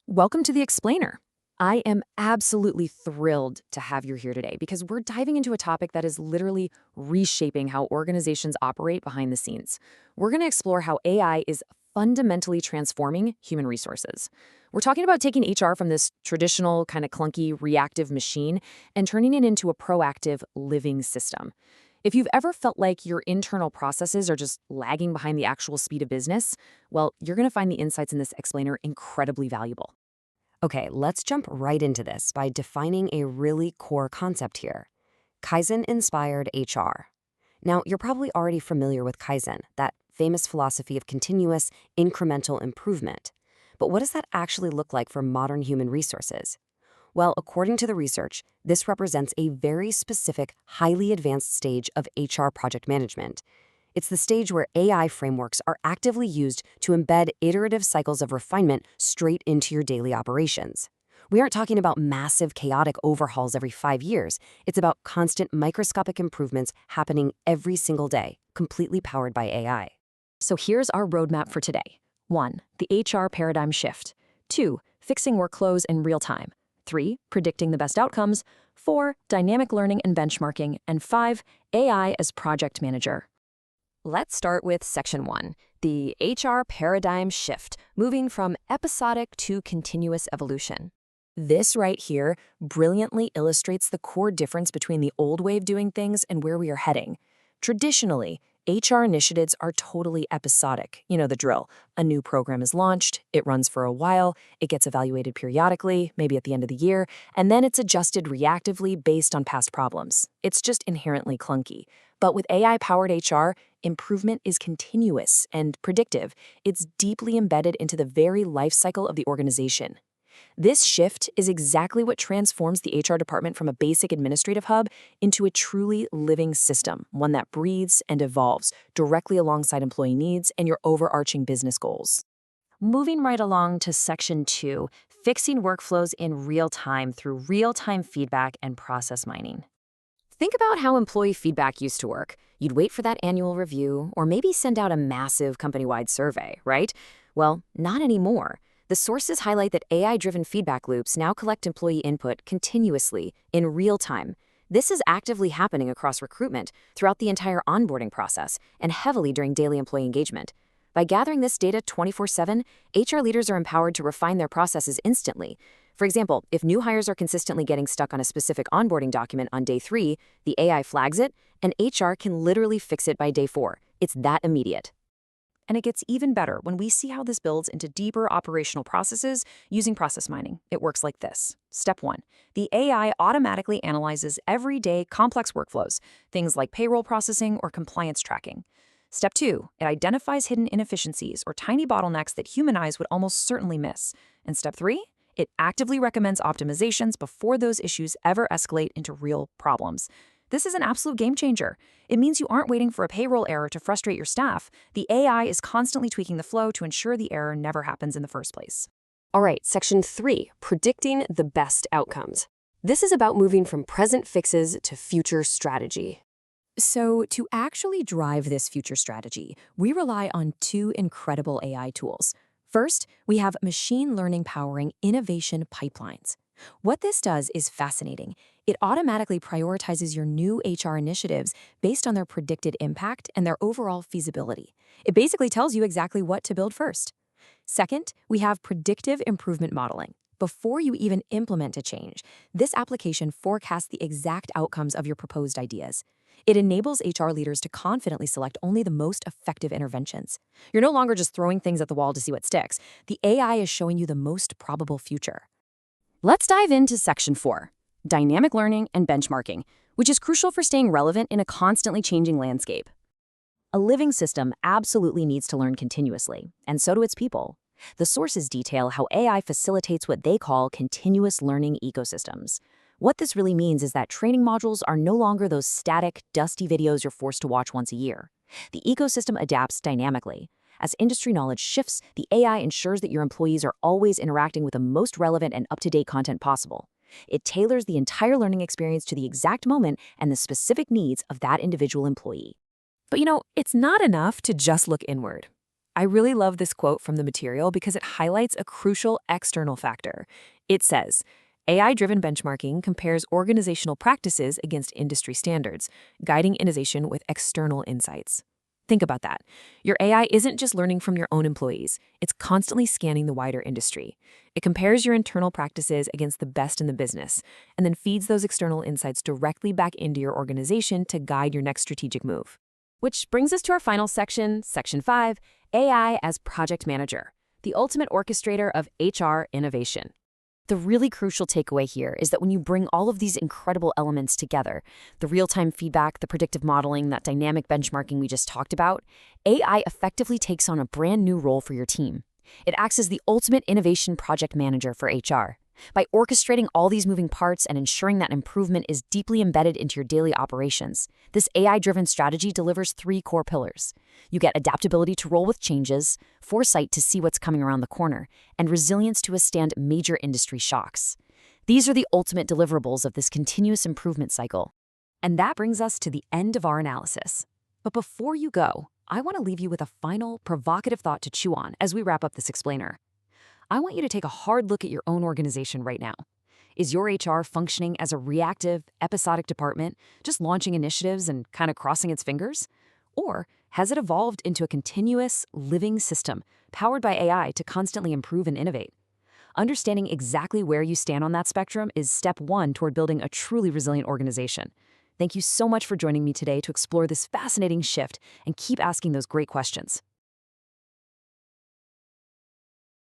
Welcome to the Explainer. I am absolutely thrilled to have you here today because we're diving into a topic that is literally reshaping how organizations operate behind the scenes. We're going to explore how AI is fundamentally transforming human resources. We're talking about taking HR from this traditional, kind of clunky, reactive machine and turning it into a proactive, living system. If you've ever felt like your internal processes are just lagging behind the actual speed of business, well, you're going to find the insights in this explainer incredibly valuable. Okay, let's jump right into this by defining a really core concept here: Kaizen-inspired HR. Now, you're probably already familiar with Kaizen, that famous philosophy of continuous, incremental improvement. But what does that actually look like for modern human resources? Well, according to the research, this represents a very specific, highly advanced stage of HR project management. It's the stage where AI frameworks are actively used to embed iterative cycles of refinement straight into your daily operations. We aren't talking about massive, chaotic overhauls every 5 years. It's about constant microscopic improvements happening every single day, completely powered by AI. So here's our roadmap for today. 1. The HR paradigm shift. 2. Fixing workflows in real time. 3. Predicting the best outcomes. 4. Dynamic learning and benchmarking. And 5. AI as project manager. Let's start with Section 1, the HR paradigm shift, moving from episodic to continuous evolution. This right here brilliantly illustrates the core difference between the old way of doing things and where we are heading. Traditionally, HR initiatives are totally episodic. You know the drill. A new program is launched, it runs for a while, it gets evaluated periodically, maybe at the end of the year, and then it's adjusted reactively based on past problems. It's just inherently clunky. But with AI-powered HR, improvement is continuous and predictive. It's deeply embedded into the very life cycle of the organization. This shift is exactly what transforms the HR department from a basic administrative hub into a truly living system, one that breathes and evolves directly alongside employee needs and your overarching business goals. Moving right along to Section 2, fixing workflows in real time through real-time feedback and process mining. Think about how employee feedback used to work. You'd wait for that annual review or maybe send out a massive company-wide survey, right? Well, not anymore. The sources highlight that AI-driven feedback loops now collect employee input continuously, in real time. This is actively happening across recruitment, throughout the entire onboarding process, and heavily during daily employee engagement. By gathering this data 24/7, HR leaders are empowered to refine their processes instantly. For example, if new hires are consistently getting stuck on a specific onboarding document on day 3, the AI flags it, and HR can literally fix it by day 4. It's that immediate. And it gets even better when we see how this builds into deeper operational processes using process mining. It works like this. Step 1. The AI automatically analyzes everyday complex workflows, things like payroll processing or compliance tracking. Step 2. It identifies hidden inefficiencies or tiny bottlenecks that human eyes would almost certainly miss. And Step 3. It actively recommends optimizations before those issues ever escalate into real problems. This is an absolute game changer. It means you aren't waiting for a payroll error to frustrate your staff. The AI is constantly tweaking the flow to ensure the error never happens in the first place. All right, Section 3, predicting the best outcomes. This is about moving from present fixes to future strategy. So, to actually drive this future strategy, we rely on 2 incredible AI tools. First, we have machine learning powering innovation pipelines. What this does is fascinating. It automatically prioritizes your new HR initiatives based on their predicted impact and their overall feasibility. It basically tells you exactly what to build first. Second, we have predictive improvement modeling. Before you even implement a change, this application forecasts the exact outcomes of your proposed ideas. It enables HR leaders to confidently select only the most effective interventions. You're no longer just throwing things at the wall to see what sticks. The AI is showing you the most probable future. Let's dive into Section 4, dynamic learning and benchmarking, which is crucial for staying relevant in a constantly changing landscape. A living system absolutely needs to learn continuously, and so do its people. The sources detail how AI facilitates what they call continuous learning ecosystems. What this really means is that training modules are no longer those static, dusty videos you're forced to watch once a year. The ecosystem adapts dynamically. As industry knowledge shifts, the AI ensures that your employees are always interacting with the most relevant and up-to-date content possible. It tailors the entire learning experience to the exact moment and the specific needs of that individual employee. But it's not enough to just look inward. I really love this quote from the material because it highlights a crucial external factor. It says, AI-driven benchmarking compares organizational practices against industry standards, guiding innovation with external insights. Think about that. Your AI isn't just learning from your own employees, it's constantly scanning the wider industry. It compares your internal practices against the best in the business, and then feeds those external insights directly back into your organization to guide your next strategic move. Which brings us to our final section, Section 5, AI as Project Manager, the ultimate orchestrator of HR innovation. The really crucial takeaway here is that when you bring all of these incredible elements together, the real-time feedback, the predictive modeling, that dynamic benchmarking we just talked about, AI effectively takes on a brand new role for your team. It acts as the ultimate innovation project manager for HR. By orchestrating all these moving parts and ensuring that improvement is deeply embedded into your daily operations, this AI-driven strategy delivers 3 core pillars. You get adaptability to roll with changes, foresight to see what's coming around the corner, and resilience to withstand major industry shocks. These are the ultimate deliverables of this continuous improvement cycle. And that brings us to the end of our analysis. But before you go, I want to leave you with a final, provocative thought to chew on as we wrap up this explainer. I want you to take a hard look at your own organization right now. Is your HR functioning as a reactive, episodic department, just launching initiatives and kind of crossing its fingers? Or has it evolved into a continuous, living system powered by AI to constantly improve and innovate? Understanding exactly where you stand on that spectrum is step 1 toward building a truly resilient organization. Thank you so much for joining me today to explore this fascinating shift and keep asking those great questions.